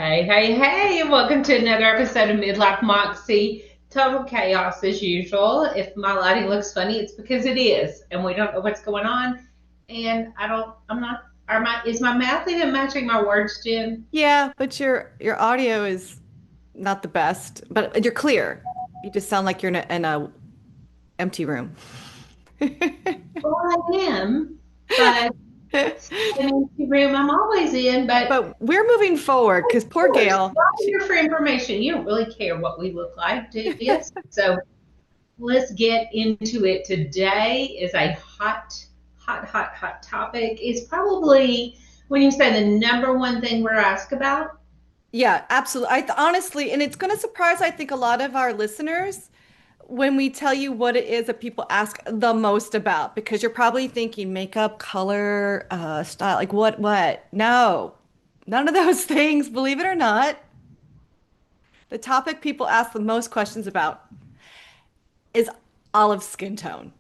Hey, hey, hey, and welcome to another episode of Midlife Moxie. Total chaos as usual. If my lighting looks funny, it's because it is, and we don't know what's going on. And is my math even matching my words, Jen? Yeah, but your audio is not the best, but you're clear. You just sound like you're in a empty room. Well, I am, but an empty room I'm always in, but But we're moving forward because of poor course, Gail, we're all here for information. You don't really care what we look like, do you? So let's get into it. Today is a hot topic. It's probably when you say the number one thing we're asked about. yeah, absolutely. Honestly, and it's going to surprise, I think, a lot of our listeners when we tell you what it is that people ask the most about, because you're probably thinking makeup, color, style, like what? No, none of those things, believe it or not. The topic people ask the most questions about is olive skin tone.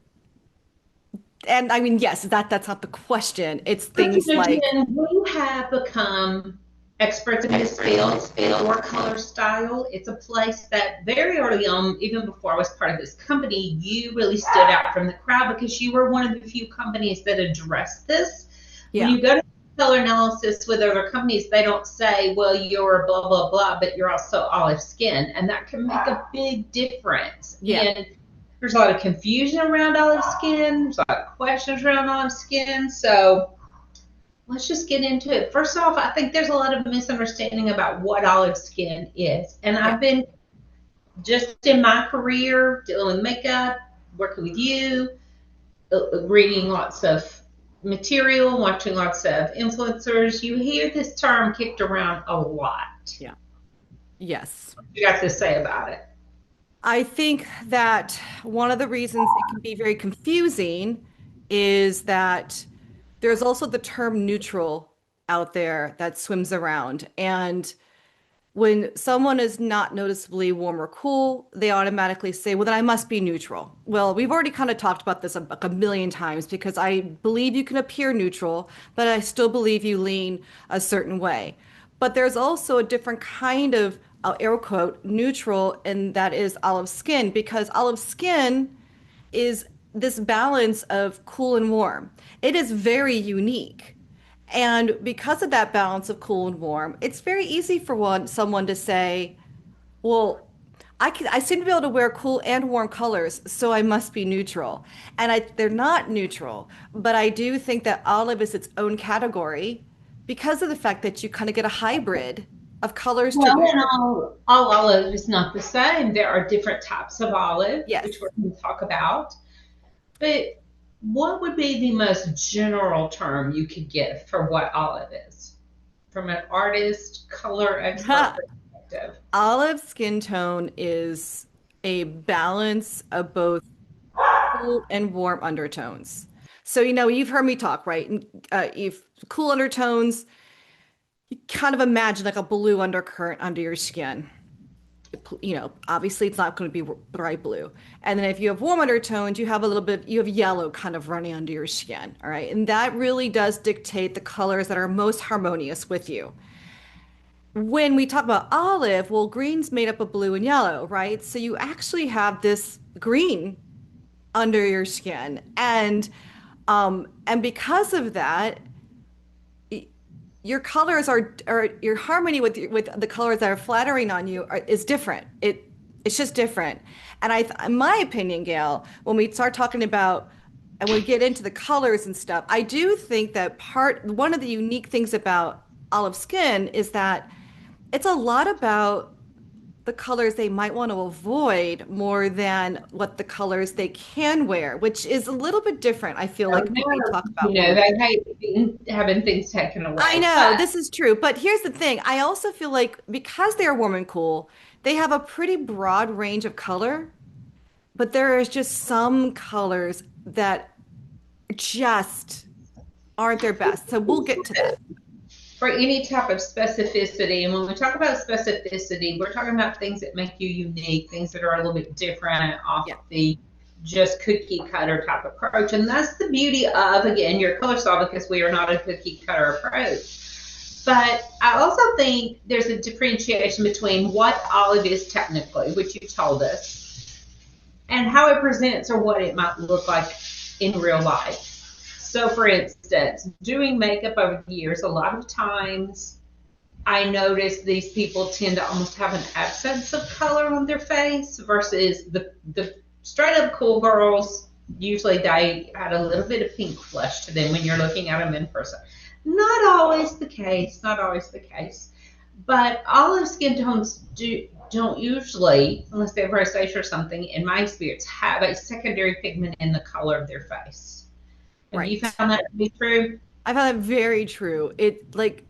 And I mean, yes, that's not the question. It's But you things know, like, Jen, we have become experts in this field for color style. It's a place that very early on, even before I was part of this company, you really stood out from the crowd because you were one of the few companies that addressed this. When yeah, you go to color analysis with other companies, they don't say, well, you're blah, blah, blah, but you're also olive skin. And that can make a big difference. yeah. And there's a lot of confusion around olive skin. There's a lot of questions around olive skin. So let's just get into it. First off, I think there's a lot of misunderstanding about what olive skin is. And Yeah. I've been just in my career dealing with makeup, working with you, reading lots of material, watching lots of influencers. You hear this term kicked around a lot. Yeah. Yes. What you got to say about it? I think that one of the reasons it can be very confusing is that there's also the term neutral out there that swims around. And when someone is not noticeably warm or cool, they automatically say, well, then I must be neutral. Well, we've already kind of talked about this like a million times because I believe you can appear neutral, but I still believe you lean a certain way. But there's also a different kind of, air quote, neutral, and that is olive skin, because olive skin is this balance of cool and warm. It is very unique. And because of that balance of cool and warm, it's very easy for someone to say, well, I seem to be able to wear cool and warm colors, so I must be neutral. And they're not neutral, but I do think that olive is its own category because of the fact that you kind of get a hybrid of colors to Well, wear. and all olive is not the same. There are different types of olive, which Yes. we're going to talk about. But what would be the most general term you could give for what olive is from an artist, color expert perspective? Olive skin tone is a balance of both cool and warm undertones. So, you've heard me talk, right? If cool undertones, you kind of imagine like a blue undercurrent under your skin. Obviously it's not going to be bright blue. And then if you have warm undertones, you have yellow kind of running under your skin. All right. And that really does dictate the colors that are most harmonious with you. When we talk about olive, well, green's made up of blue and yellow, right? So you actually have this green under your skin. And because of that, your colors are your harmony with the colors that are flattering on you is different. It's just different. And in my opinion, Gail, when we start talking about and we get into the colors and stuff, I do think that one of the unique things about olive skin is that it's a lot about the colors they might want to avoid more than what the colors they can wear, which is a little bit different, I feel like, when we talk about women. They hate having things taken I away. know But this is true, but here's the thing. I also feel like because they are warm and cool, they have a pretty broad range of color, but there is just some colors that just aren't their best. So we'll get to that. for any type of specificity, and when we talk about specificity, we're talking about things that make you unique, things that are a little bit different off Yeah. the just cookie cutter type approach. And that's the beauty of, again, your color style because we are not a cookie cutter approach. But I also think there's a differentiation between what olive is technically, which you told us, and how it presents or what it might look like in real life. So, for instance, doing makeup over the years, a lot of times I notice these people tend to almost have an absence of color on their face versus the straight up cool girls. Usually they had a little bit of pink flush to them when you're looking at them in person. Not always the case, not always the case. But olive skin tones don't usually, unless they have rosacea or something, in my experience, have a secondary pigment in the color of their face. Have you Right. found that to be true? I found that very true. It like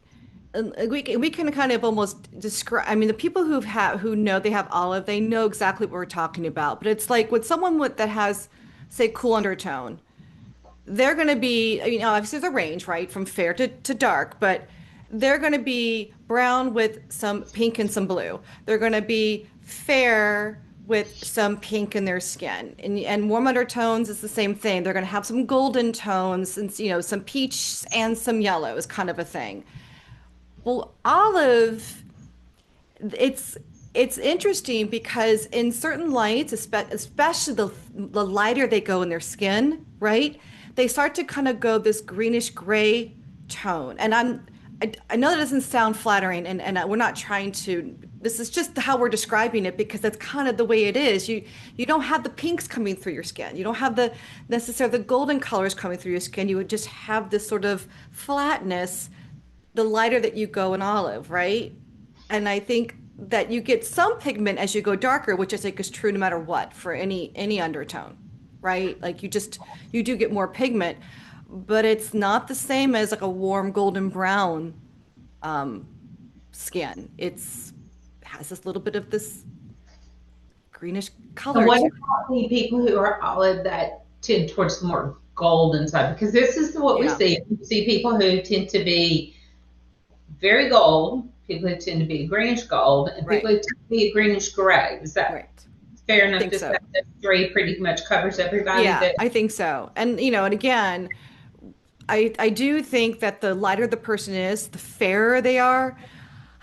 we can kind of almost describe. I mean, the people who know they have olive, they know exactly what we're talking about. But it's like with someone that has, say, cool undertone, they're going to be, obviously there's a range, right, from fair to dark, but they're going to be brown with some pink and some blue. They're going to be fair with some pink in their skin. And warm undertones is the same thing. They're going to have some golden tones and, some peach and some yellow is kind of a thing. Well, olive, it's it's interesting because in certain lights, especially the lighter they go in their skin, right? They start to kind of go this greenish gray tone. And I know that doesn't sound flattering, and we're not trying to. This is just how we're describing it because that's kind of the way it is. You don't have the pinks coming through your skin. You don't have the necessarily the golden colors coming through your skin. You would just have this sort of flatness the lighter that you go in olive, right? And I think that you get some pigment as you go darker, which I think is true no matter what for any undertone, right? Like you do get more pigment, but it's not the same as like a warm golden brown um, skin. Has this little bit of this greenish And color what to it. about the people who are olive that tend towards the more golden side? Because this is what we Yeah, see. We see people who tend to be very gold, people who tend to be greenish gold, and people right, who tend to be a greenish gray. Is that right. fair I enough think to say so. that three pretty much covers everybody? Yeah, That I think so. And again, I do think that the lighter the person is, the fairer they are.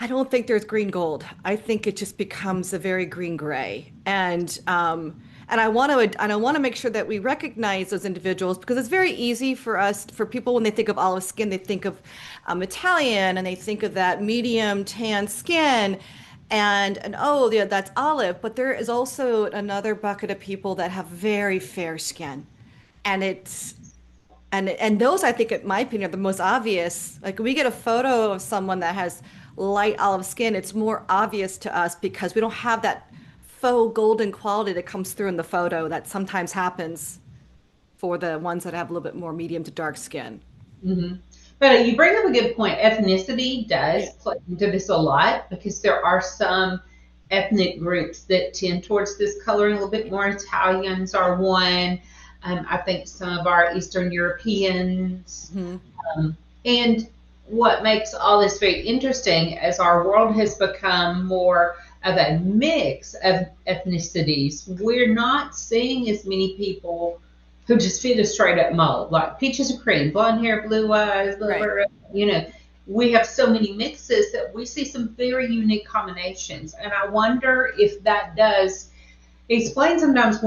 I don't think there's green gold. I think it just becomes a very green gray. And I want to make sure that we recognize those individuals because it's very easy for people when they think of olive skin, they think of Italian and they think of that medium tan skin. And oh yeah, that's olive. But there is also another bucket of people that have very fair skin. And it's and those I think, in my opinion, are the most obvious. Like we get a photo of someone that has light olive skin, it's more obvious to us because we don't have that faux golden quality that comes through in the photo that sometimes happens for the ones that have a little bit more medium to dark skin. hmm. But you bring up a good point. Ethnicity Yeah. does play into this a lot because there are some ethnic groups that tend towards this coloring a little bit more. Italians are one. I think some of our Eastern Europeans. Hmm. And what makes all this very interesting as our world has become more of a mix of ethnicities, we're not seeing as many people who just fit a straight up mold, like peaches and cream, blonde hair, blue eyes, blah, blah, Right. blah. You know, we have so many mixes that we see some very unique combinations. And I wonder if that does explain sometimes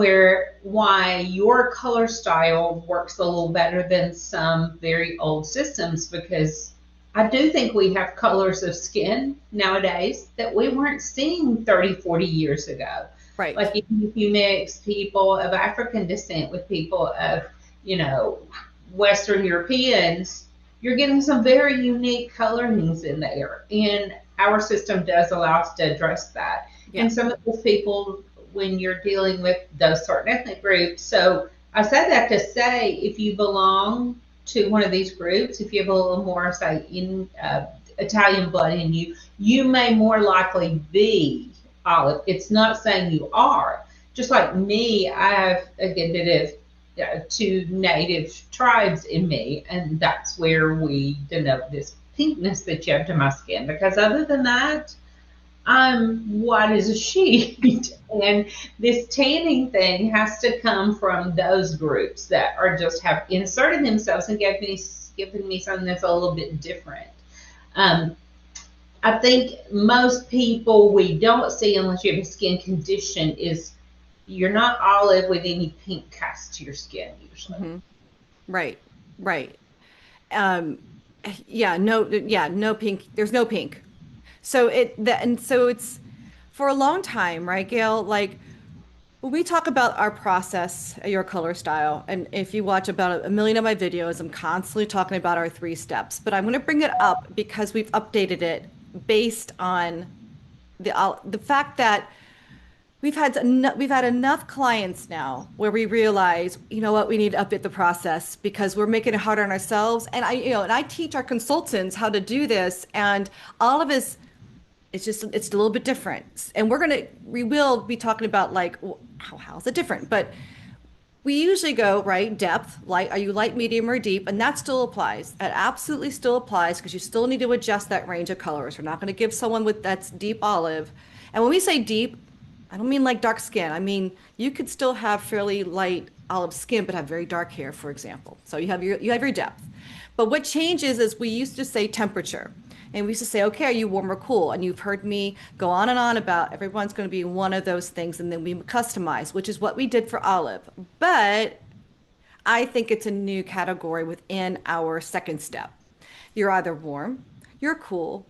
why your color style works a little better than some very old systems because I do think we have colors of skin nowadays that we weren't seeing 30, 40 years ago. Right. Like if you mix people of African descent with people of, you know, Western Europeans, you're getting some very unique colorings in there. And our system does allow us to address that. Yeah. And some of those people, when you're dealing with those certain ethnic groups, so I said that to say if you belong to one of these groups, if you have a little more, say, in Italian blood in you, you may more likely be olive. It's not saying you are. Just like me, I have a good bit of two native tribes in me, and that's where we denote this pinkness that you have to my skin. Because other than that, I'm white as a sheet. And this tanning thing has to come from those groups that are just have inserted themselves and given me something that's a little bit different. Um, I think most people we don't see unless you have a skin condition is you're not olive with any pink cast to your skin usually. Hmm. Right, right. Um, yeah, no pink. There's no pink. So and so it's for a long time, right, Gail? Like when we talk about our process, your color style, and if you watch about a million of my videos, I'm constantly talking about our three steps. But I'm going to bring it up because we've updated it based on the fact that we've had enough clients now where we realize, you know what, we need to update the process because we're making it harder on ourselves. And I teach our consultants how to do this, and all of us, it's a little bit different. And we will be talking about like how's it different? But we usually go, right, depth, light, are you light, medium, or deep? And that still applies. That absolutely still applies because you still need to adjust that range of colors. We're not going to give someone with that's deep olive. And when we say deep, I don't mean like dark skin. I mean, you could still have fairly light olive skin, but have very dark hair, for example. So you have your depth. But what changes is we used to say temperature. And we used to say, okay, are you warm or cool? And you've heard me go on and on about everyone's going to be one of those things. And then we customize, which is what we did for olive. But I think it's a new category within our second step. You're either warm, you're cool,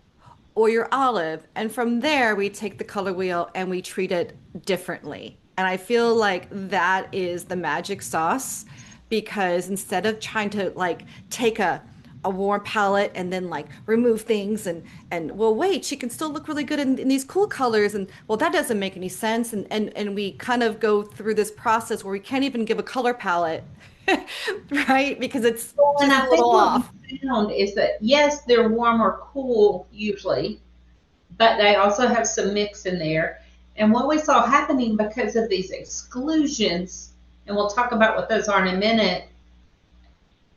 or you're olive. And from there, we take the color wheel and we treat it differently. And I feel like that is the magic sauce because instead of trying to like take a warm palette and then like remove things and well wait she can still look really good in these cool colors and well that doesn't make any sense and we kind of go through this process where we can't even give a color palette right because it's Well, and just a I little think what we off. found is that yes, they're warm or cool usually, but they also have some mix in there. And what we saw happening because of these exclusions, and we'll talk about what those are in a minute,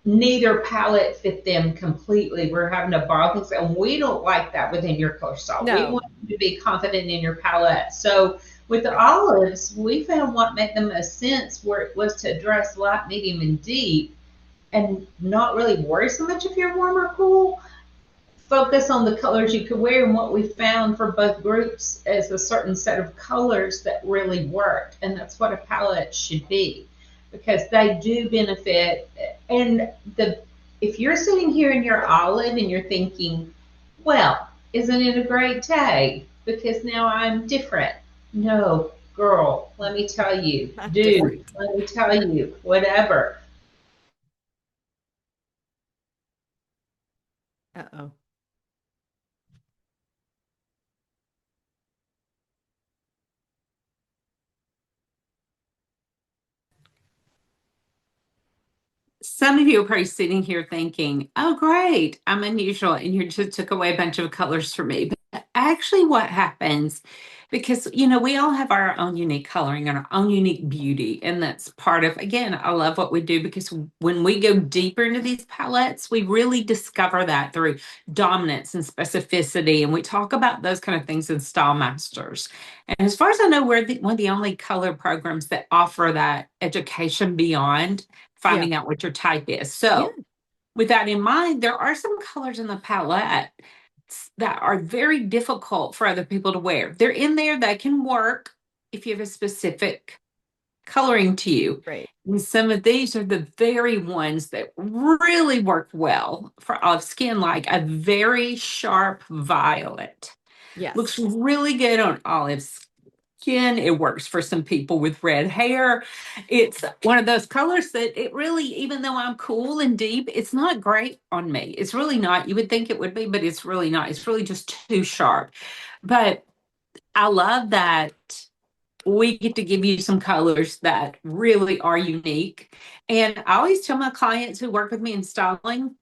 neither palette fit them completely. We're having to borrow things, and we don't like that within your color style. We No. want you to be confident in your palette. So with the Right. olives, we found what made the most sense where it was to address light, medium, and deep, and not really worry so much if you're warm or cool. Focus on the colors you could wear, and what we found for both groups is a certain set of colors that really worked, and that's what a palette should be because they do benefit. And the if you're sitting here in your olive and you're thinking, well, isn't it a great day because now I'm different? No, girl, let me tell you, Not dude, different. let me tell you, whatever. Uh-oh. Some of you are probably sitting here thinking, oh, great, I'm unusual. And you just took away a bunch of colors for me. But actually, what happens, because, we all have our own unique coloring and our own unique beauty. And that's part of, again, I love what we do because when we go deeper into these palettes, we really discover that through dominance and specificity. And we talk about those kind of things in Style Masters. And as far as I know, we're one of the only color programs that offer that education beyond Yeah. finding out what your type is. Yeah. So, with that in mind, there are some colors in the palette that are very difficult for other people to wear. They're in there that can work if you have a specific coloring to you. Right. And some of these are the very ones that really work well for olive skin, like a very sharp violet. Looks Yes. really good on olive skin. It works for some people with red hair. It's one of those colors that it really, even though I'm cool and deep, it's not great on me. It's really not. You would think it would be, but it's really not. It's really just too sharp. But I love that we get to give you some colors that really are unique. And I always tell my clients who work with me in styling,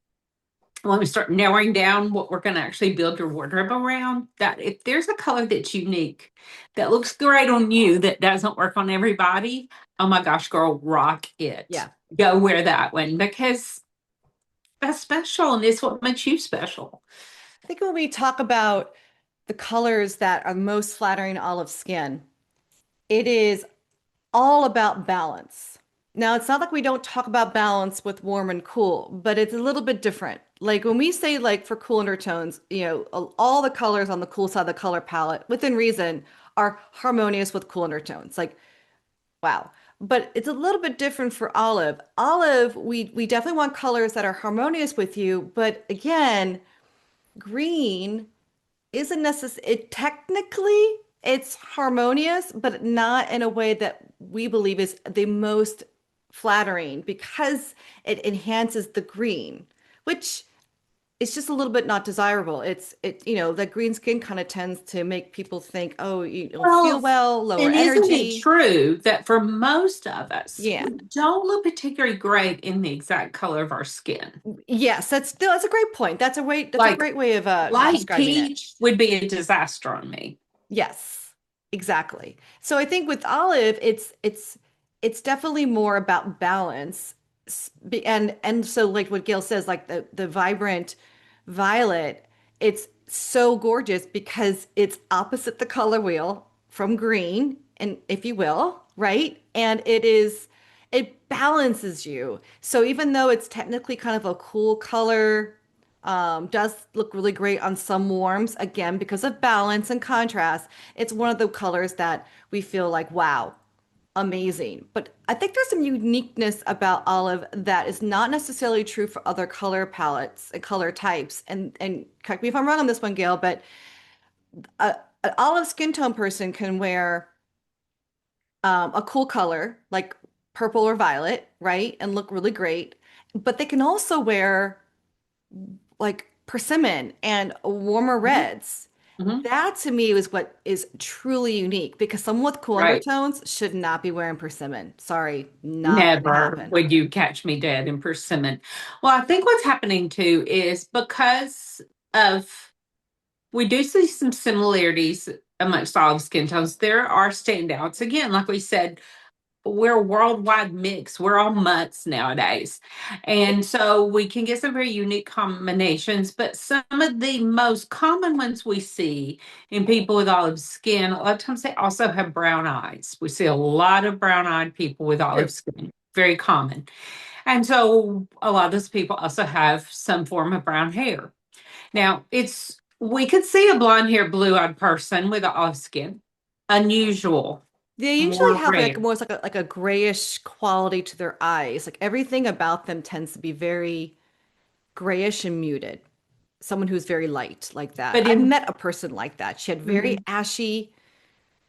when we start narrowing down what we're going to actually build your wardrobe around, that if there's a color that's unique, that looks great on you, that doesn't work on everybody, oh my gosh, girl, rock it. Yeah. Go wear that one because that's special and it's what makes you special. I think when we talk about the colors that are most flattering olive skin, it is all about balance. Now, it's not like we don't talk about balance with warm and cool, but it's a little bit different. Like when we say like for cool undertones, all the colors on the cool side of the color palette, within reason, are harmonious with cool undertones. Like, wow. But it's a little bit different for olive. Olive, we definitely want colors that are harmonious with you, but again, green isn't necessary. It technically it's harmonious, but not in a way that we believe is the most flattering because it enhances the green, which is just a little bit not desirable. The green skin kind of tends to make people think, oh, you don't feel Well, well, lower and isn't it energy. true that for most of us, Yeah. we don't look particularly great in the exact color of our skin? Yes, that's a great point. That's a Like great way of light describing it. peach would be a disaster on me. Yes, exactly. So I think with olive, it's definitely more about balance. And so like what Gail says, like the vibrant violet, it's so gorgeous because it's opposite the color wheel from green, and if you will, right? And it balances you. So even though it's technically kind of a cool color, does look really great on some warms, again, because of balance and contrast. It's one of the colors that we feel like, wow, amazing. But I think there's some uniqueness about olive that is not necessarily true for other color palettes and color types. And correct me if I'm wrong on this one, Gail, but an olive skin tone person can wear a cool color like purple or violet, right? And look really great. But they can also wear like persimmon and warmer Mhm, reds. mhm. That to me is what is truly unique because someone with cool Right. undertones should not be wearing persimmon. Sorry, not gonna Never happen. would you catch me dead in persimmon. Well, I think what's happening too is because of we do see some similarities amongst all skin tones. There are standouts. Again, like we said, we're a worldwide mix. We're all mutts nowadays. And so we can get some very unique combinations, but some of the most common ones we see in people with olive skin, a lot of times they also have brown eyes. We see a lot of brown eyed people with olive True. skin, very common. And so a lot of those people also have some form of brown hair. Now, we could see a blonde hair, blue eyed person with olive skin. Unusual, They usually more have rare. like more like a grayish quality to their eyes. Like everything about them tends to be very grayish and muted. Someone who's very light like that. But I've in met a person like that. She had very Mhm. ashy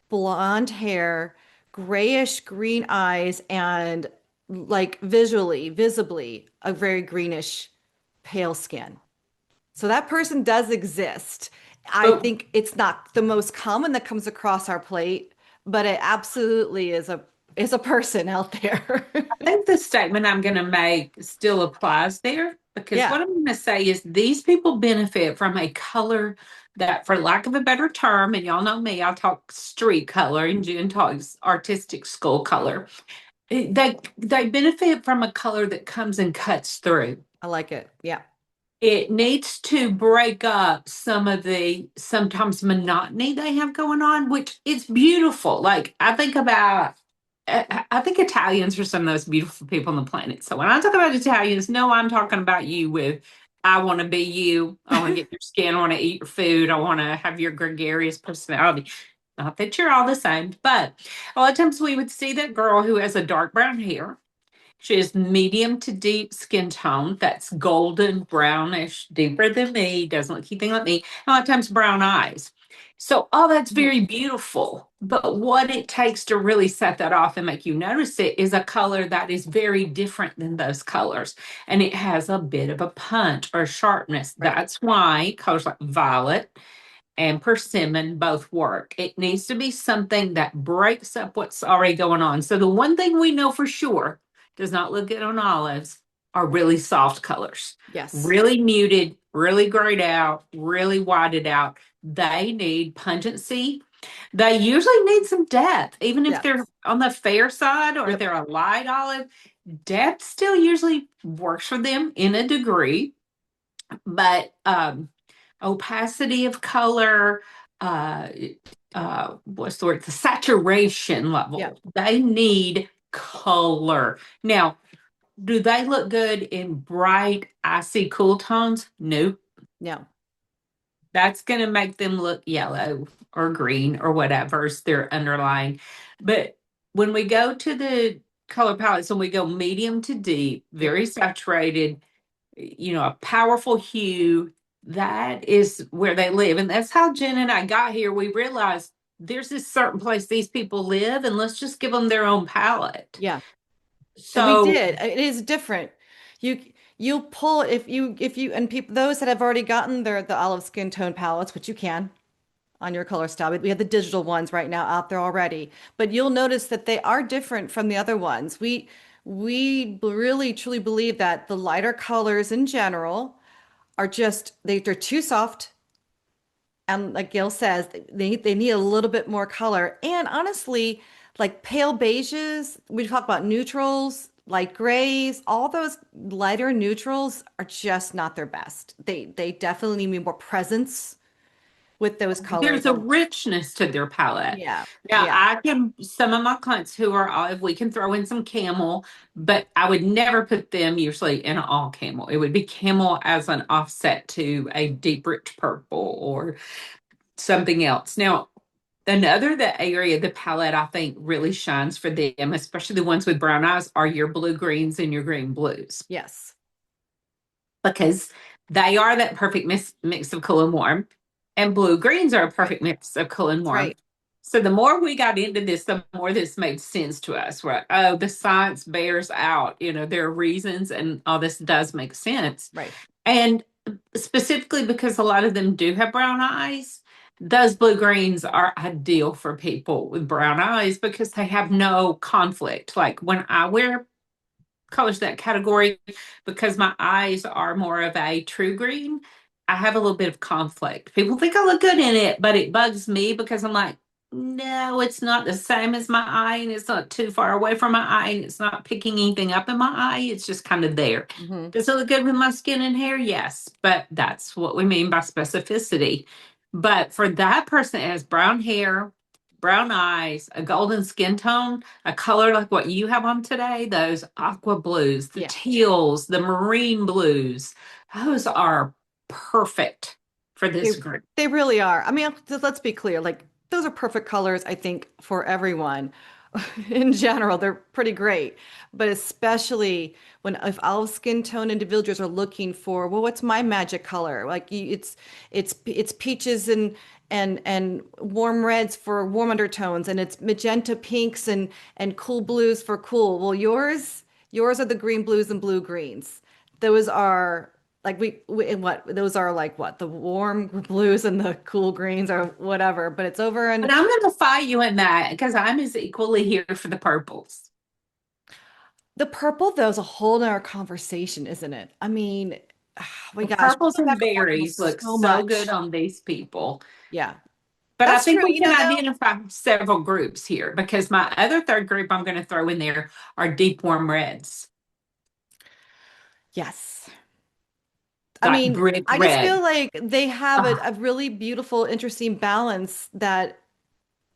blonde hair, grayish green eyes, and like visibly, a very greenish pale skin. So that person does exist. I But think it's not the most common that comes across our plate, but it absolutely is a person out there. I think the statement I'm going to make still applies there because Yeah. what I'm going to say is these people benefit from a color that, for lack of a better term, and y'all know me, I talk street color and Jen talks artistic skull color. They benefit from a color that comes and cuts through. I like it. Yeah. It needs to break up some of the sometimes monotony they have going on, which is beautiful. Like I think Italians are some of the most beautiful people on the planet. So when I talk about Italians, no, I'm talking about you with I want to be you. I want to get your skin. I want to eat your food. I want to have your gregarious personality. Not that you're all the same, but a lot of times we would see that girl who has a dark brown hair. She has medium to deep skin tone that's golden brownish, deeper than me, doesn't look anything like me. A lot of times brown eyes. So all that's Mhm. very beautiful. But what it takes to really set that off and make you notice it is a color that is very different than those colors. And it has a bit of a punch or sharpness. Right. That's why colors like violet and persimmon both work. It needs to be something that breaks up what's already going on. So the one thing we know for sure does not look good on olives are really soft colors, Yes. really muted, really grayed out, really whited out. They need pungency. They usually need some depth, even if Yeah. they're on the fair side or if Yep. they're a light olive. Depth still usually works for them in a degree, but opacity of color, uh, what's the word? The saturation Yeah. level. They need color. Now, do they look good in bright, icy cool tones? Nope. No. That's going to make them look yellow or green or whatever's their underlying. But when we go to the color palettes and we go medium to deep, Yep. very saturated, a powerful hue, that is where they live. And that's how Jen and I got here. We realized there's this certain place these people live, and let's just give them their own palette. Yeah. And we So did. It is different. You you'll pull if you and people those that have already gotten the olive skin tone palettes, which you can on your color style. We have the digital ones right now out there already, but you'll notice that they are different from the other ones. We really truly believe that the lighter colors in general are just they're too soft. And like Gail says, they need a little bit more color. And honestly, like pale beiges, we talk about neutrals, light grays, all those lighter neutrals are just not their best. They definitely need more presence with those there's colors. a richness to their palette. Yeah, Now, yeah, some of my clients who are olive, we can throw in some camel, but I would never put them usually in an all camel. It would be camel as an offset to a deep rich purple or something else. Now, another the area of the palette I think really shines for them, especially the ones with brown eyes, are your blue greens and your green blues yes, because they are that perfect mix of cool and warm. And blue greens are a right. perfect mix of cool and That's warm. right. So the more we got into this, the more this made sense to us. Right? Oh, the science bears out. There are reasons, and all this does make sense. Right. And specifically because a lot of them do have brown eyes, those blue greens are ideal for people with brown eyes because they have no conflict. Like when I wear colors that category, because my eyes are more of a true green, I have a little bit of conflict. People think I look good in it, but it bugs me because I'm like, no, it's not the same as my eye, and it's not too far away from my eye, and it's not picking anything up in my eye. It's just kind of there. Hmm. Does it look good with my skin and hair? Yes, but that's what we mean by specificity. But for that person that has brown hair, brown eyes, a golden skin tone, a color like what you have on today, those aqua blues, the Yeah. teals, the marine blues, those are perfect for They this group. they really are. I mean, let's be clear. Like those are perfect colors, I think, for everyone. In general, they're pretty great. But especially when if olive skin tone individuals are looking for, well, what's my magic color? Like it's peaches and warm reds for warm undertones, and it's magenta pinks and cool blues for cool. Well, yours are the green blues and blue greens. Those are like we what those are like what the warm blues and the cool greens or whatever, but it's over But in I'm going to fight you in that because I'm as equally here for the purples. the purple though is a whole nother conversation, isn't it? I mean, my The gosh, we purples go and back and forth on berries this look so so good much. on these people. Yeah, But I that's true. think we You can know though, identify several groups here because my other third group I'm going to throw in there are deep warm reds, yes. I like mean, brick I just feel red. like they have Ah, a really beautiful, interesting balance that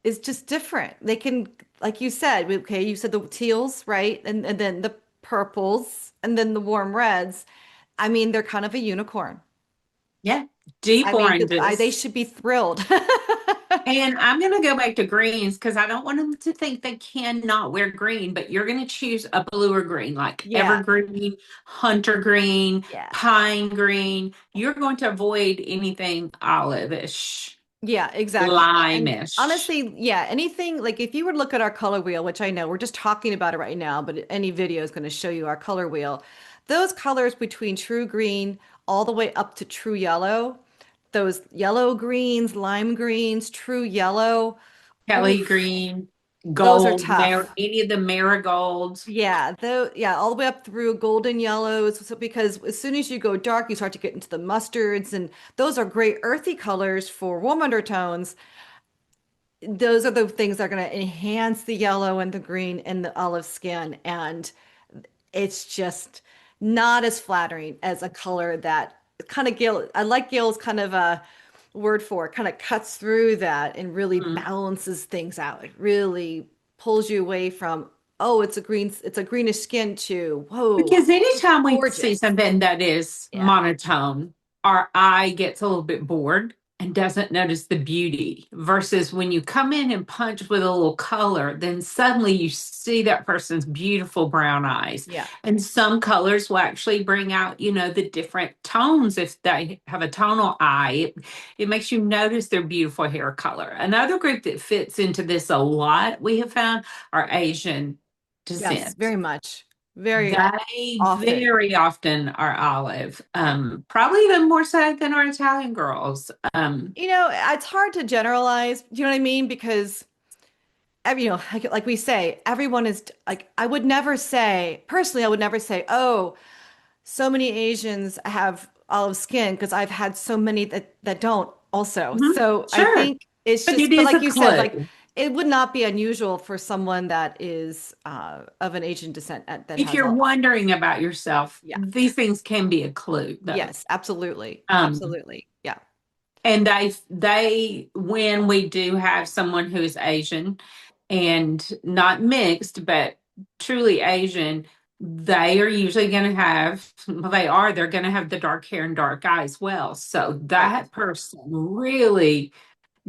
is just different. They can, like you said, okay, you said the teals, right? And then the purples and then the warm reds. I mean, they're kind of a unicorn. yeah, deep I mean, they oranges. should be thrilled. And I'm going to go back to greens because I don't want them to think they cannot wear green, but you're going to choose a blue or green, like Yeah, evergreen, hunter green, yeah, pine green. You're going to avoid anything olive-ish, yeah, exactly. And lime-ish. honestly, yeah, anything like if you were to look at our color wheel, which I know we're just talking about it right now, but any video is going to show you our color wheel. Those colors between true green all the way up to true yellow, those yellow greens, lime greens, true yellow, Kelly oof, green, those are gold, tough. any of the marigolds. Yeah, though, yeah, all the way up through golden yellows. So because as soon as you go dark, you start to get into the mustards, and those are great earthy colors for warm undertones. Those are the things that are going to enhance the yellow and the green and the olive skin, and it's just not as flattering as a color that kind of Gail. I like Gail's kind of a word for it, kind of cuts through that and really Mm. balances things out. It really pulls you away from oh, it's a greenish skin to, whoa, Because anytime we see gorgeous. something that is Yeah. monotone, our eye gets a little bit bored and doesn't notice the beauty. Versus when you come in and punch with a little color, then suddenly you see that person's beautiful brown eyes. Yeah. And some colors will actually bring out, the different tones if they have a tonal eye. It makes you notice their beautiful hair color. Another group that fits into this a lot, we have found, are Asian Yes, descent. very much. Very They often. very often are olive, probably even more so than our Italian girls. It's hard to generalize, do you know what I mean? Because like we say, everyone is like, I would never say, personally, I would never say, oh, so many Asians have olive skin because I've had so many that don't also. Mhm, So I sure, think it's but it just, but is like a you said, like clue. it would not be unusual for someone that is of an Asian descent that If has you're olive. wondering about yourself, Yeah. these things can be a clue, though. Yes, absolutely. Um, Absolutely. Yeah. And when we do have someone who is Asian and not mixed, but truly Asian, they are usually going to have, well, they're going to have the dark hair and dark eyes well. So Right. that person really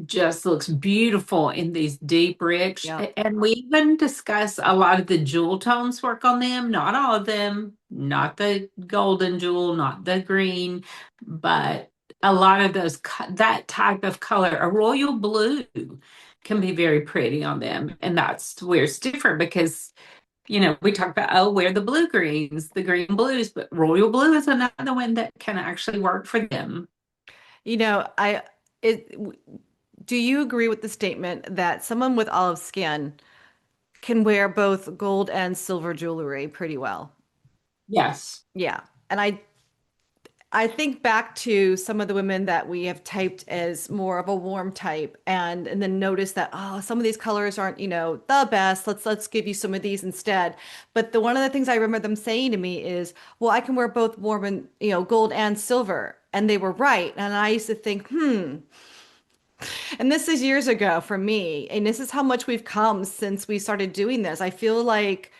just looks beautiful in these deep, rich. Yeah. And we even discuss a lot of the jewel tones work on them. Not all of them, not the golden jewel, not the green, but a lot of that type of color, a royal blue can be very pretty on them. And that's where it's different because, we talk about, oh, we're the blue greens, the green blues, but royal blue is another one that can actually work for them. You know, I it do you agree with the statement that someone with olive skin can wear both gold and silver jewelry pretty well? Yes. Yeah. And I think back to some of the women that we have typed as more of a warm type and then notice that, oh, some of these colors aren't, the best. Let's give you some of these instead. But the one of the things I remember them saying to me is, well, I can wear both warm and, gold and silver. And they were right. And I used to think, and this is years ago for me. And this is how much we've come since we started doing this. I feel like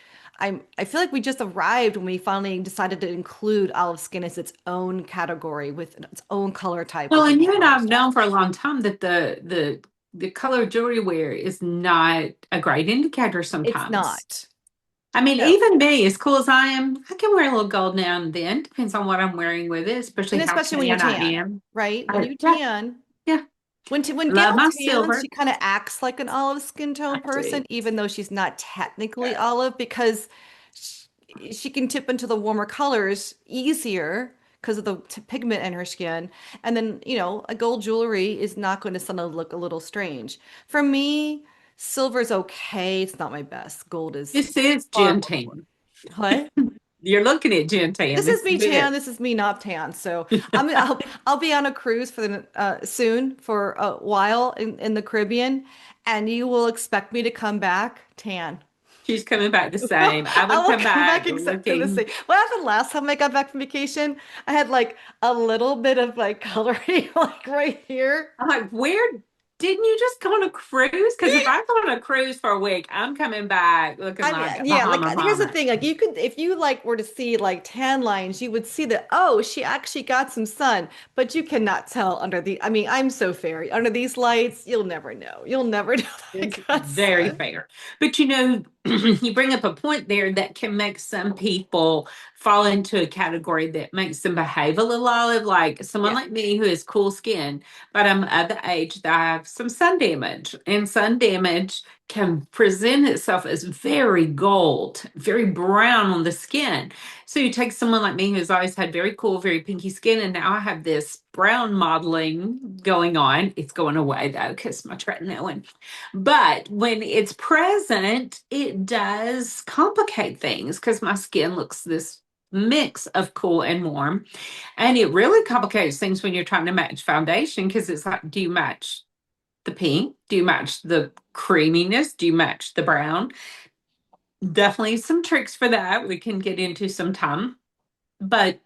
we just arrived when we finally decided to include olive skin as its own category with its own color type Well, within and the you and color I've style. known for a long time that the color jewelry wear is not a great indicator It's sometimes. not. I mean, No. even me, as cool as I am, I can wear a little gold now and then. Depends on what I'm wearing with it, And especially how especially when you're tan I tan, am. right? When you Yeah, tan, yeah. when Gail Love my tans, silver. she kind of acts like an olive skin tone I do. person, even though she's not technically olive because she can tip into the warmer colors easier because of the pigment in her skin. And then, a gold jewelry is not going to suddenly look a little strange. For me, silver's okay. It's not my best. Gold is This is far gin more important. tan. What? You're looking at gin tan. This is This me is it. tan. This is me not tan. So I'll be on a cruise for the soon for a while in the Caribbean, and you will expect me to come back tan. She's coming back the Well, same. I I would will come come back back exactly the same. looking. What happened last time I got back from vacation? I had like a little bit of like coloring like right here. I'm like, where didn't you just go on a cruise? Because if I go on a cruise for a week, I'm coming back looking I like mean, a yeah, like Bahama here's the mama. thing, like you could if you like were to see like tan lines, you would see that oh, she actually got some sun, but you cannot tell under the I mean, I'm so fair. Under these lights, you'll never know. You'll never know that I It's got very sun. fair. But you bring up a point there that can make some people fall into a category that makes them behave a little olive, like someone Yeah. like me who has cool skin, but I'm at the age that I have some sun damage. And sun damage can present itself as very gold, very brown on the skin. So you take someone like me who's always had very cool, very pinky skin, and now I have this brown modeling going on. It's going away though, because my tretinoin. But when it's present, it does complicate things because my skin looks this mix of cool and warm. And it really complicates things when you're trying to match foundation because it's like, do you match the pink? Do you match the creaminess? Do you match the brown? Definitely some tricks for that we can get into sometime. But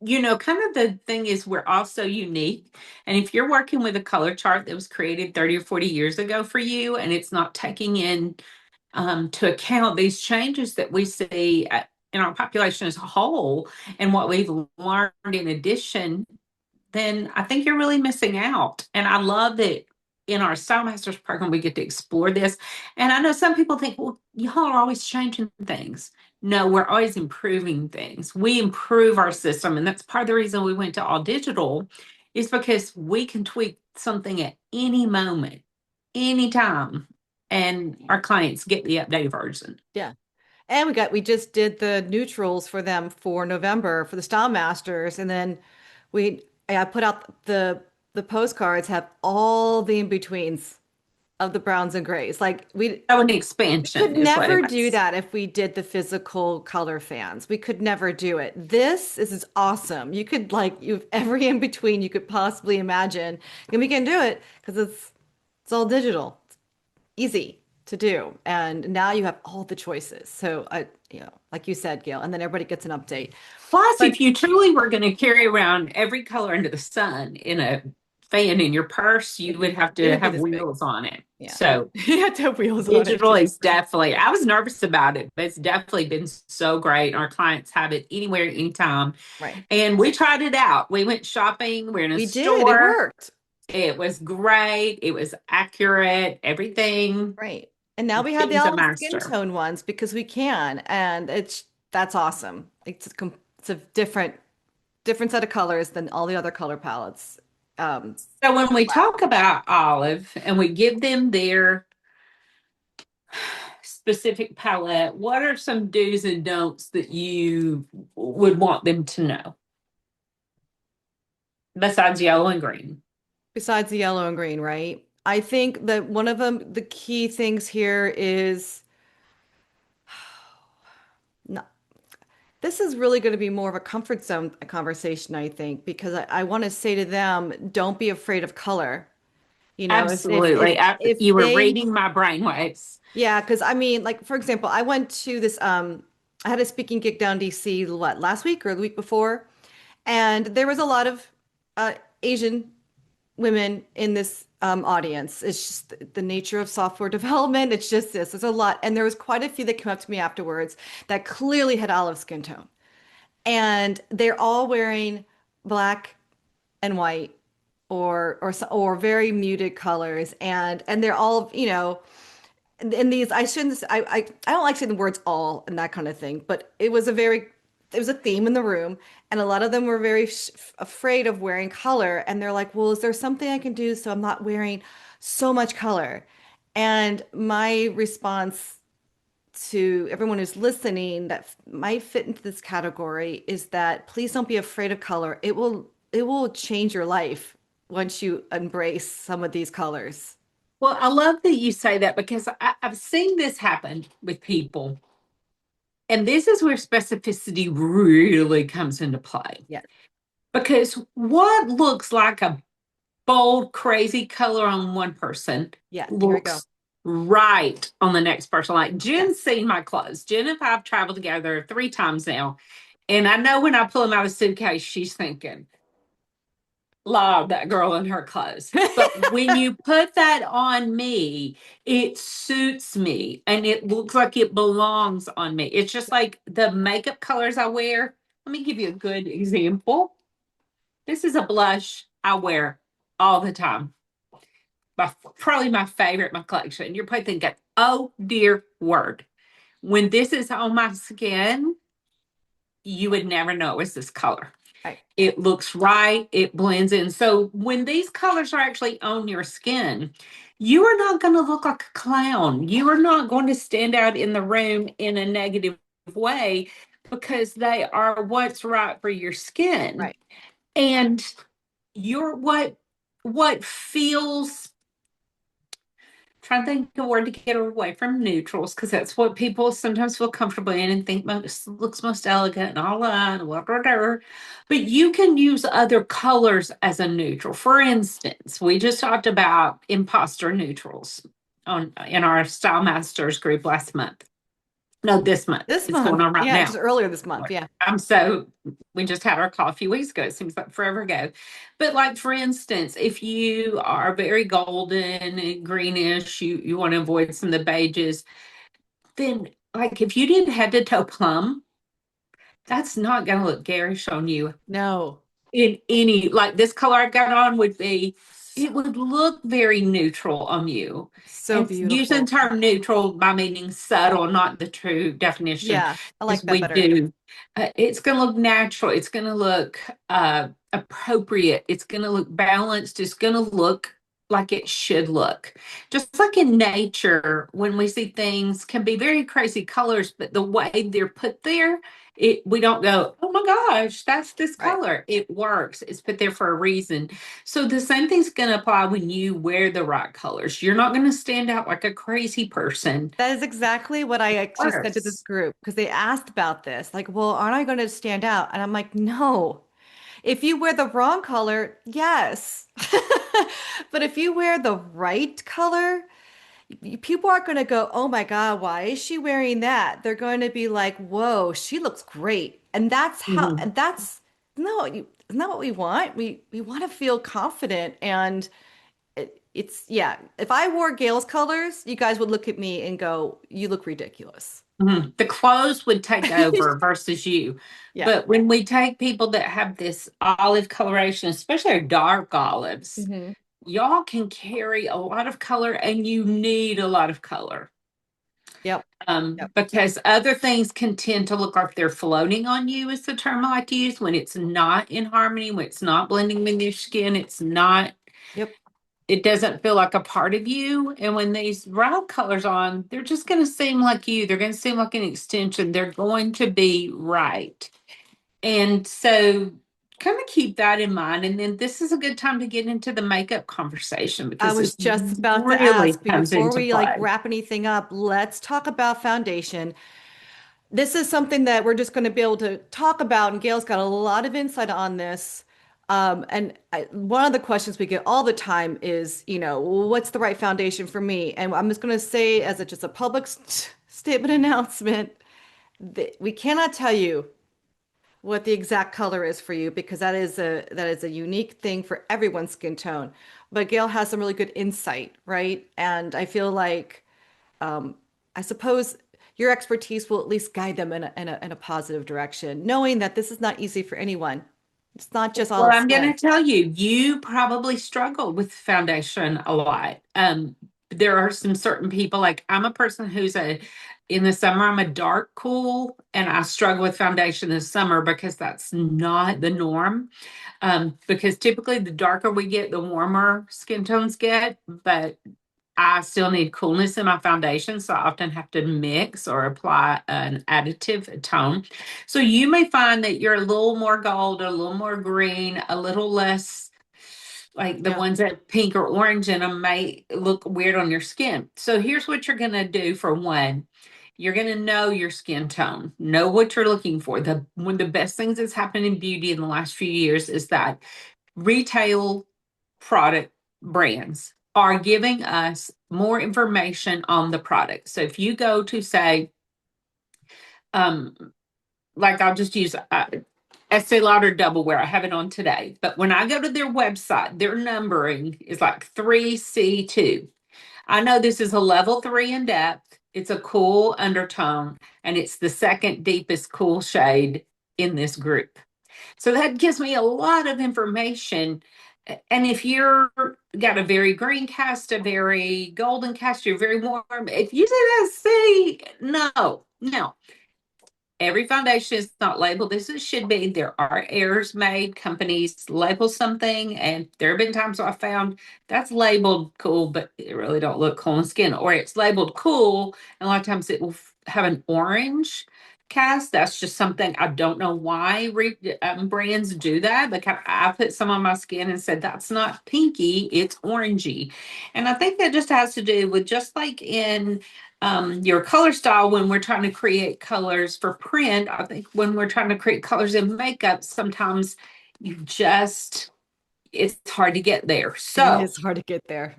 kind of the thing is we're all so unique. And if you're working with a color chart that was created 30 or 40 years ago for you and it's not taking in to account these changes that we see in our population as a whole and what we've learned in addition, then I think you're really missing out. And I love that in our Style Masters program, we get to explore this. And I know some people think, well, y'all are always changing things. No, we're always improving things. We improve our system. And that's part of the reason we went to all digital is because we can tweak something at any moment, anytime, and our clients get the updated version. Yeah. And we just did the neutrals for them for November for the Style Masters. And then I put out the postcards have all the in-betweens of the browns and grays. Like So an we could expansion is what never it do was. that if we did the physical color fans. We could never do it. This is awesome. You could you have every in between you could possibly imagine, and we can do it because it's all digital. It's easy to do, and now you have all the choices. So like you said, Gail, and then everybody gets an update. Plus, But if you truly were going to carry around every color under the sun in a fan in your purse, you would have it to would be have this big. wheels on it. Yeah, So you have to have wheels on it digital too. is definitely, I was nervous about it, but it's definitely been so great. Our clients have it anywhere, anytime. Right. And we tried it out. We went shopping, we're in a We did. It store. worked. It was great. It was accurate. Everything. Right. And now The we have the thing's a olive skin master. tone ones because we can, and that's awesome. It's a different set of colors than all the other color palettes. So when we talk about olive and we give them their specific palette, what are some do's and don'ts that you would want them to know besides yellow and green? Besides the yellow and green, right? I think that one of the key things here is no, this is really going to be more of a comfort zone conversation, I think, because I want to say to them, don't be afraid of color. Absolutely. If You were they reading my brainwaves. Yeah, because I mean, like for example, I went to this I had a speaking gig down DC last week or the week before, and there was a lot of uh Asian women in this audience. It's just the nature of software development. It's just this. There's a lot, and there was quite a few that came up to me afterwards that clearly had olive skin tone, and they're all wearing black and white or very muted colors, and they're all, in these, I shouldn't, I don't like saying the words all and that kind of thing, but it was a theme in the room, and a lot of them were very afraid of wearing color, and they're like, well, is there something I can do so I'm not wearing so much color? And my response to everyone who's listening that might fit into this category is that please don't be afraid of color. It will change your life once you embrace some of these colors. Well, I love that you say that because I've seen this happen with people. And this is where specificity really comes into play. Yeah. Because what looks like a bold, crazy color on one person Yeah, here we go. looks right on the next person. Like Yeah. Jen's seen my clothes. Jen and I have traveled together 3 times now. And I know when I pull them out of the suitcase, she's thinking, love that girl in her clothes. But when you put that on me, it suits me and it looks like it belongs on me. It's just like the makeup colors I wear. Let me give you a good example. This is a blush I wear all the time. Probably my favorite in my collection. You're probably thinking, oh dear word. When this is on my skin, you would never know it was this color. Right. It looks right, it blends in. So when these colors are actually on your skin, you are not going to look like a clown. You are not going to stand out in the room in a negative way because they are what's right for your skin. Right. And you're what feels, trying to think of a word to get away from neutrals, because that's what people sometimes feel comfortable in and think most looks most elegant and all that, whatever. But you can use other colors as a neutral. For instance, we just talked about imposter neutrals in our Style Masters group last month. No, this month. This It's going month. on right Yeah, now. just earlier this month. Yeah. We just had our call a few weeks ago. It seems like forever ago. But like for instance, if you are very golden and greenish, you want to avoid some of the beiges, then like if you did head to toe plum, that's not going to look garish on you No. in any, like this color I've got on would be, it would look very neutral on you. So And using beautiful. term neutral by meaning subtle, not the true definition, Yeah, I is like that we better. do. It's going to look natural. It's going to look appropriate. It's going to look balanced. It's going to look like it should look. Just like in nature, when we see things can be very crazy colors, but the way they're put there, we don't go, oh my gosh, that's this Right. color. It works. It's put there for a reason. So the same thing's going to apply when you wear the right colors. You're not going to stand out like a crazy person. That is exactly what I actually said to this Works. group because they asked about this. Like, well, aren't I going to stand out? And I'm like, no. If you wear the wrong color, yes. But if you wear the right color, people aren't going to go, oh my God, why is she wearing that? They're going to be like, whoa, she looks great. And that's how, Mhm. and that's, no, isn't that what we want? We want to feel confident. And yeah, if I wore Gail's colors, you guys would look at me and go, you look ridiculous. Mhm. The clothes would take over versus you. Yeah. But when we take people that have this olive coloration, especially dark olives, Hmm. y'all can carry a lot of color and you need a lot of color. Yep. Yep. Because other things can tend to look like they're floating on you, is the term I like to use, when it's not in harmony, when it's not blending with your skin, Yep. it doesn't feel like a part of you. And when these right colors on, they're just going to seem like you. They're going to seem like an extension. They're going to be right. And so kind of keep that in mind. And then this is a good time to get into the makeup conversation I because was this just about to really ask comes before into we like play. wrap anything up, let's talk about foundation. This is something that we're just going to be able to talk about, and Gail's got a lot of insight on this. One of the questions we get all the time is, what's the right foundation for me? And I'm just going to say, as just a public statement announcement, that we cannot tell you what the exact color is for you because that is a unique thing for everyone's skin tone. But Gail has some really good insight, right? And I feel like I suppose your expertise will at least guide them in a positive direction, knowing that this is not easy for anyone. It's not just Well, all I'm going skin. to tell you, you probably struggle with foundation a lot. There are some certain people, like I'm a person in the summer, I'm a dark cool, and I struggle with foundation in the summer because that's not the norm. Because typically the darker we get, the warmer skin tones get, but I still need coolness in my foundation, so I often have to mix or apply an additive tone. So you may find that you're a little more gold, a little more green, a little less like the Yeah. ones that pink or orange in them may look weird on your skin. So here's what you're going to do for one. You're going to know your skin tone, know what you're looking for. One of the best things that's happened in beauty in the last few years is that retail product brands are giving us more information on the product. So if you go to say, um, like I'll just use Estee Lauder Double Wear, I have it on today. But when I go to their website, their numbering is like 3C2. I know this is a level 3 in depth. It's a cool undertone, and it's the second deepest cool shade in this group. So that gives me a lot of information. And if you're got a very green cast, a very golden cast, you're very warm. If you say that, see, no. Every foundation is not labeled as it should be. There are errors made. Companies label something, and there have been times I found that's labeled cool, but it really don't look cool in skin. Or it's labeled cool, and a lot of times it will have an orange cast. That's just something I don't know why brands do that. Like I put some on my skin and said that's not pinky, it's orangey, and I think that just has to do with just like in your color style when we're trying to create colors for print. I think when we're trying to create colors in makeup, sometimes it's hard to get there. It So, is hard to get there.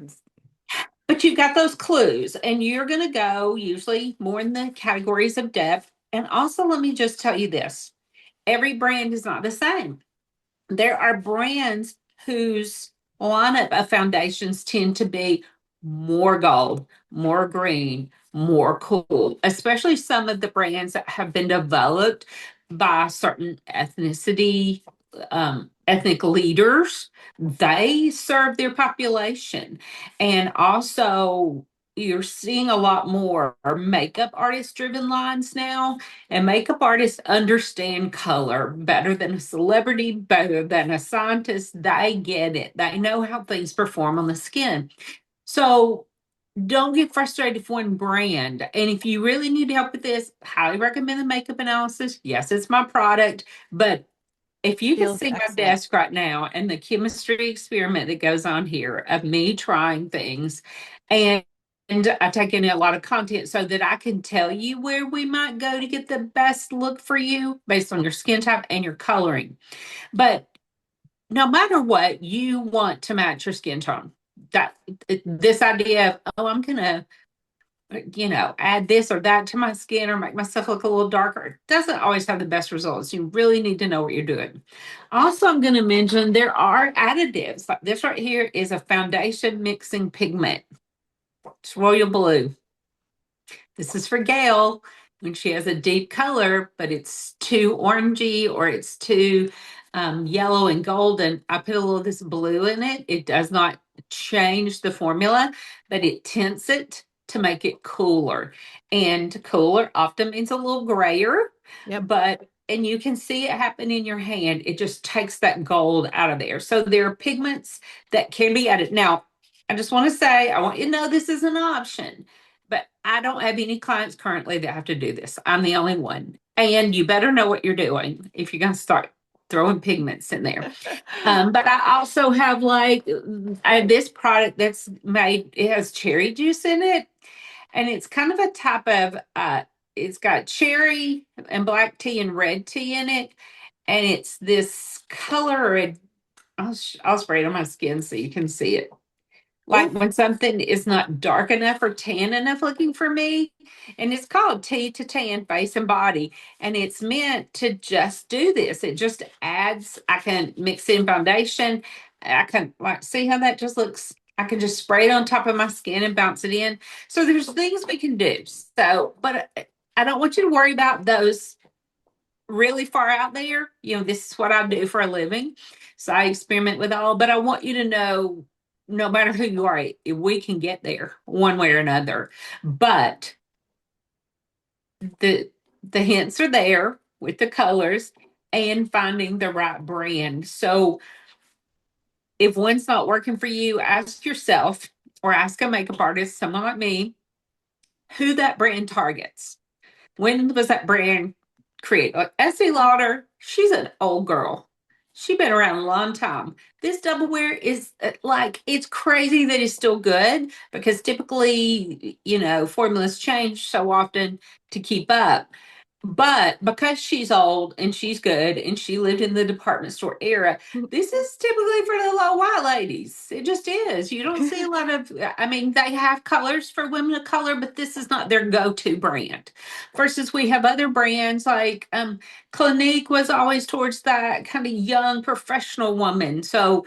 but you've got those clues, and you're going to go usually more in the categories of depth. And also, let me just tell you this, every brand is not the same. There are brands whose lineup of foundations tend to be more gold, more green, more cool, especially some of the brands that have been developed by certain ethnic leaders. They serve their population. And also, you're seeing a lot more makeup artist driven lines now, and makeup artists understand color better than a celebrity, better than a scientist. They get it, they know how things perform on the skin. So don't get frustrated with one brand. And if you really need help with this, highly recommend the makeup analysis. Yes, it's my product, but if you can Feels see my excellent. desk right now and the chemistry experiment that goes on here of me trying things, and I take in a lot of content so that I can tell you where we might go to get the best look for you based on your skin type and your coloring. But no matter what, you want to match your skin tone. That this idea of, oh, I'm gonna, add this or that to my skin or make myself look a little darker doesn't always have the best results. You really need to know what you're doing. Also, I'm going to mention there are additives. Like this right here is a foundation mixing pigment. It's royal blue. This is for Gail when she has a deep color, but it's too orangey or it's too yellow and golden. I put a little of this blue in it. It does not change the formula, but it tints it to make it cooler. And cooler often means a little grayer, Yep. and you can see it happen in your hand. It just takes that gold out of there. So there are pigments that can be added. Now, I just want to say, I want you to know this is an option, but I don't have any clients currently that have to do this. I'm the only one. And you better know what you're doing if you're going to start throwing pigments in there. But I also have I have this product that's made, it has cherry juice in it. And it's kind of a type of, it's got cherry and black tea and red tea in it. And it's this color, I'll spray it on my skin so you can see it. Like Oof. when something is not dark enough or tan enough looking for me. And it's called Tea to Tan Face and Body. And it's meant to just do this. It just adds, I can mix in foundation. I can see how that just looks. I can just spray it on top of my skin and bounce it in. So there's things we can do. So, but I don't want you to worry about those really far out there. This is what I do for a living. So I experiment with all, but I want you to know no matter who you are, we can get there one way or another. But the hints are there with the colors and finding the right brand. So if one's not working for you, ask yourself or ask a makeup artist, someone like me, who that brand targets. When was that brand created? Like Estee Lauder, she's an old girl. She's been around a long time. This double wear is it's crazy that it's still good because typically, formulas change so often to keep up. But because she's old and she's good and she lived in the department store era, this is typically for the low white ladies. It just is. You don't see a lot of, I mean, they have colors for women of color, but this is not their go-to brand. Versus we have other brands like Clinique was always towards that kind of young professional woman. So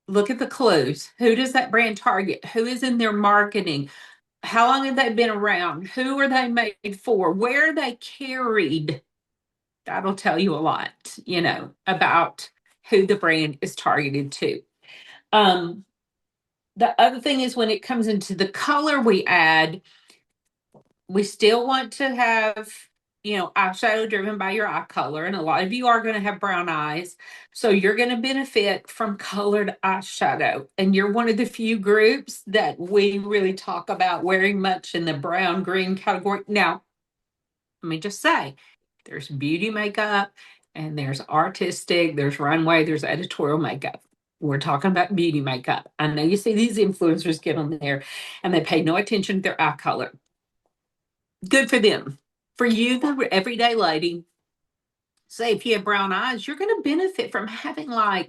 look at the clues. Who does that brand target? Who is in their marketing? How long have they been around? Who are they made for? Where are they carried? That'll tell you a lot, about who the brand is targeted to. The other thing is when it comes into the color we add, we still want to have, eyeshadow driven by your eye color. And a lot of you are going to have brown eyes. So you're going to benefit from colored eyeshadow. And you're one of the few groups that we really talk about wearing much in the brown green category. Now, let me just say, there's beauty makeup and there's artistic, there's runway, there's editorial makeup. We're talking about beauty makeup. I know you see these influencers get on there and they pay no attention to their eye color. Good for them. For you, the everyday lady, say if you have brown eyes, you're going to benefit from having a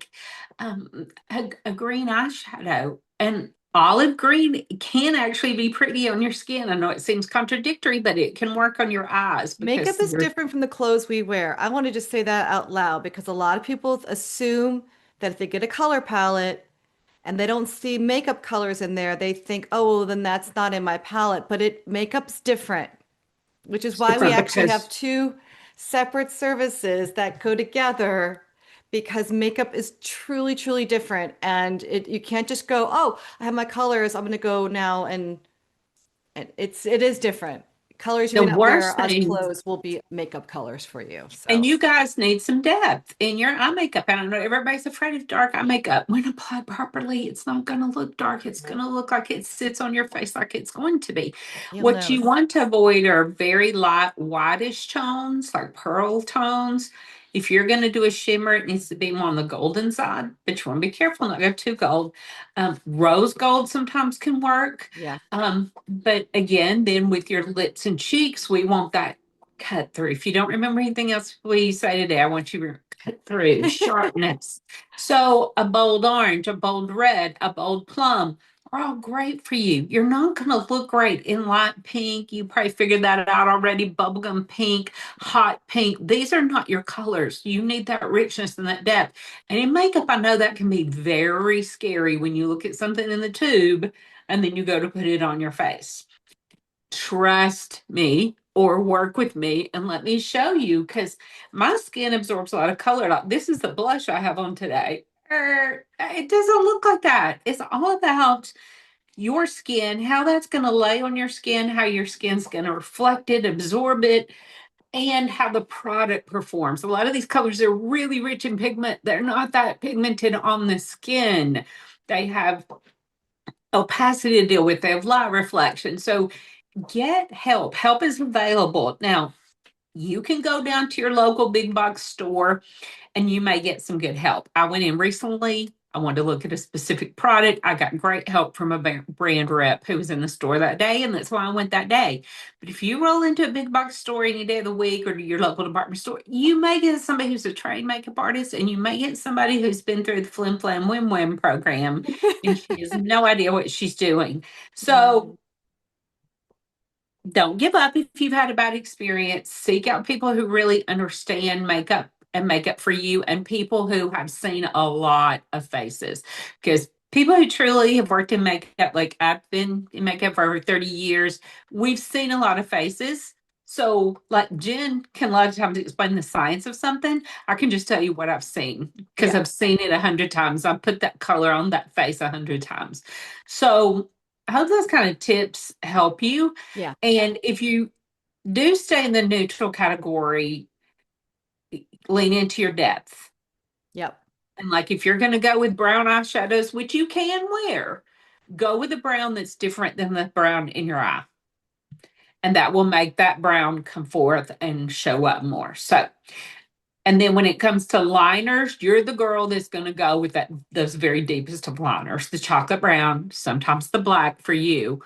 green eyeshadow. And olive green can actually be pretty on your skin. I know it seems contradictory, but it can work on your eyes Makeup because is different from the clothes we wear. I want to just say that out loud because a lot of people assume that if they get a color palette, and they don't see makeup colors in there, they think, oh, well, then that's not in my palette. But makeup's different, which is It's why we different actually have because two separate services that go together because makeup is truly, truly different. And you can't just go, oh, I have my colors. I'm going to go now and it is different. Colors you the may not wear worst as thing. clothes will be makeup colors for you. And So, you guys need some depth in your eye makeup. And I know everybody's afraid of dark eye makeup. When applied properly, it's not going to look dark. It's going to look like it sits on your face like it's going to be. you'll What you notice. want to avoid are very light, whitish tones, like pearl tones. If you're going to do a shimmer, it needs to be more on the golden side, but you want to be careful not to go too gold. Rose gold sometimes can work. Yeah. But again, then with your lips and cheeks, we want that cut through. If you don't remember anything else we say today, I want you to cut through, sharpness. So a bold orange, a bold red, a bold plum are all great for you. You're not going to look great in light pink. You probably figured that out already. Bubblegum pink, hot pink. These are not your colors. You need that richness and that depth. And in makeup, I know that can be very scary when you look at something in the tube and then you go to put it on your face. Trust me or work with me and let me show you because my skin absorbs a lot of color. Like this is the blush I have on today. It doesn't look like that. It's all about your skin, how that's going to lay on your skin, how your skin's going to reflect it, absorb it, and how the product performs. A lot of these colors are really rich in pigment. They're not that pigmented on the skin. They have opacity to deal with, they have light reflection. So get help. Help is available. Now, you can go down to your local big box store and you may get some good help. I went in recently. I wanted to look at a specific product. I got great help from a brand rep who was in the store that day, and that's why I went that day. But if you roll into a big box store any day of the week or to your local department store, you may get somebody who's a trained makeup artist, and you may get somebody who's been through the Flim Flam Wim Wim program, and she has no idea what she's doing. So Right. don't give up if you've had a bad experience. Seek out people who really understand makeup and makeup for you and people who have seen a lot of faces. Because people who truly have worked in makeup, like I've been in makeup for over 30 years, we've seen a lot of faces. So, like Jen can a lot of times explain the science of something. I can just tell you what I've seen because Yeah. I've seen it 100 times. I've put that color on that face 100 times. So, I hope those kind of tips help you. Yeah. And if you do stay in the neutral category, lean into your depth. Yep. And like if you're going to go with brown eyeshadows, which you can wear, go with a brown that's different than the brown in your eye. And that will make that brown come forth and show up more. So, and then when it comes to liners, you're the girl that's going to go with those very deepest of liners, the chocolate brown, sometimes the black for you.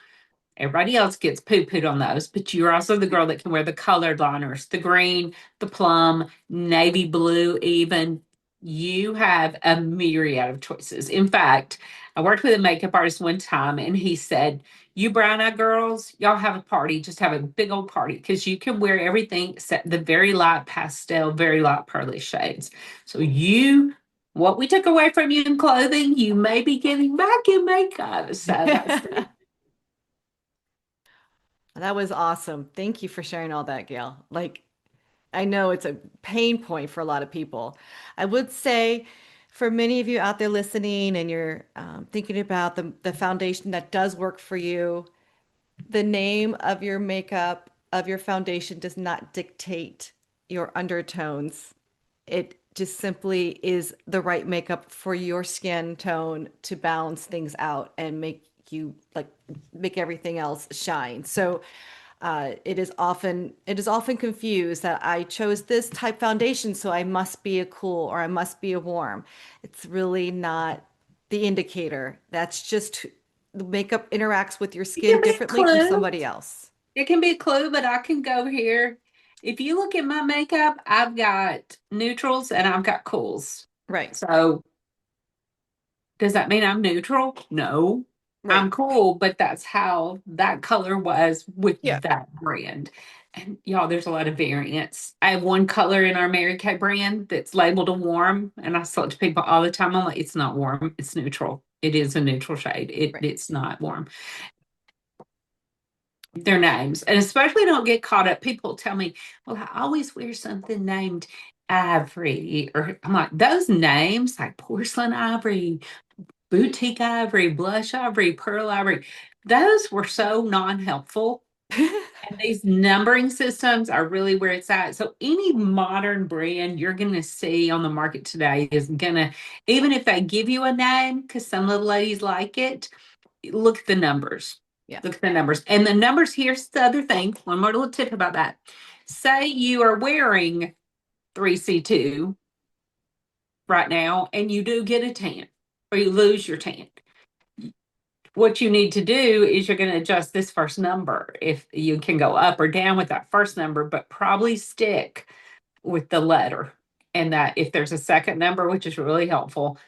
Everybody else gets poo-pooed on those, but you're also the girl that can wear the colored liners, the green, the plum, navy blue, even. You have a myriad of choices. In fact, I worked with a makeup artist one time and he said, you brown eyed girls, y'all have a party, just have a big old party because you can wear everything except the very light pastel, very light pearly shades. So what we took away from you in clothing, you may be getting back in makeup. So that's That was awesome. Thank you for sharing all that, Gail. Like, I know it's a pain point for a lot of people. I would say for many of you out there listening and you're thinking about the foundation that does work for you, the name of your makeup, of your foundation does not dictate your undertones. It just simply is the right makeup for your skin tone to balance things out and make everything else shine. So it is often confused that I chose this type foundation, so I must be a cool or I must be a warm. It's really not the indicator. That's just the makeup interacts with your it skin can be a differently from clue. somebody else. It can be a clue, but I can go here. If you look at my makeup, I've got neutrals and I've got cools. Right, So does that mean I'm neutral? No. right. I'm cool, but that's how that color was with Yeah. that brand. And y'all, there's a lot of variants. I have one color in our Mary Kay brand that's labeled a warm, and I sell it to people all the time. I'm like, it's not warm, it's neutral. It is a neutral shade. Right. It's not warm. Their names, and especially don't get caught up. People tell me, well, I always wear something named Ivory, or I'm like, those names like porcelain ivory, boutique ivory, blush ivory, pearl ivory, those were so non-helpful. And these numbering systems are really where it's at. So any modern brand you're going to see on the market today is going to, even if they give you a name, because some little ladies like it, look at the numbers. Yeah. Look at the numbers. And the numbers, here's the other thing. One more little tip about that. Say you are wearing 3C2 right now and you do get a tan or you lose your tan. What you need to do is you're going to adjust this first number. If you can go up or down with that first number, but probably stick with the letter. And that if there's a second number, which is really helpful,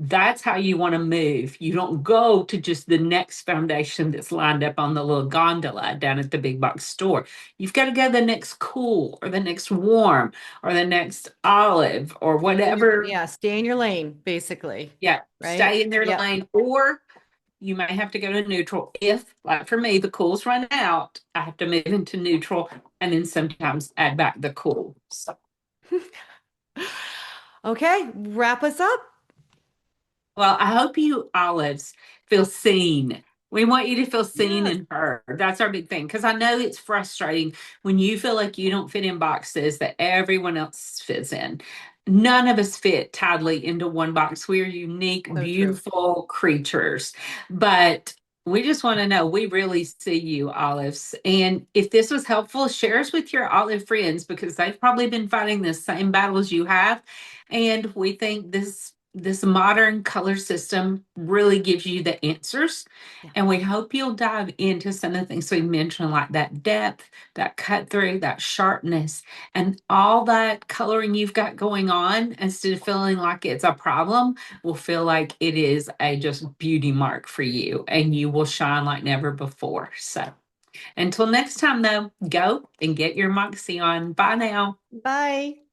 that's how you want to move. You don't go to just the next foundation that's lined up on the little gondola down at the big box store. You've got to go the next cool or the next warm or the next olive or whatever. Yeah, stay in your lane, basically. Yeah, Right? stay in their Yeah. lane. Or you may have to go to neutral if, like for me, the cool's run out. I have to move into neutral and then sometimes add back the cool. So, Okay, wrap us up. well, I hope you olives feel seen. We want you to feel seen Yes. and heard. That's our big thing. Because I know it's frustrating when you feel like you don't fit in boxes that everyone else fits in. None of us fit tidily into one box. We're unique, So true. beautiful creatures. But we just want to know we really see you, olives. And if this was helpful, share us with your olive friends because they've probably been fighting the same battles you have. And we think this modern color system really gives you the answers. Yeah. And we hope you'll dive into some of the things we mentioned, like that depth, that cut through, that sharpness, and all that coloring you've got going on. Instead of feeling like it's a problem, will feel like it is a just beauty mark for you, and you will shine like never before. So until next time, though, go and get your Moxie on. Bye now. Bye.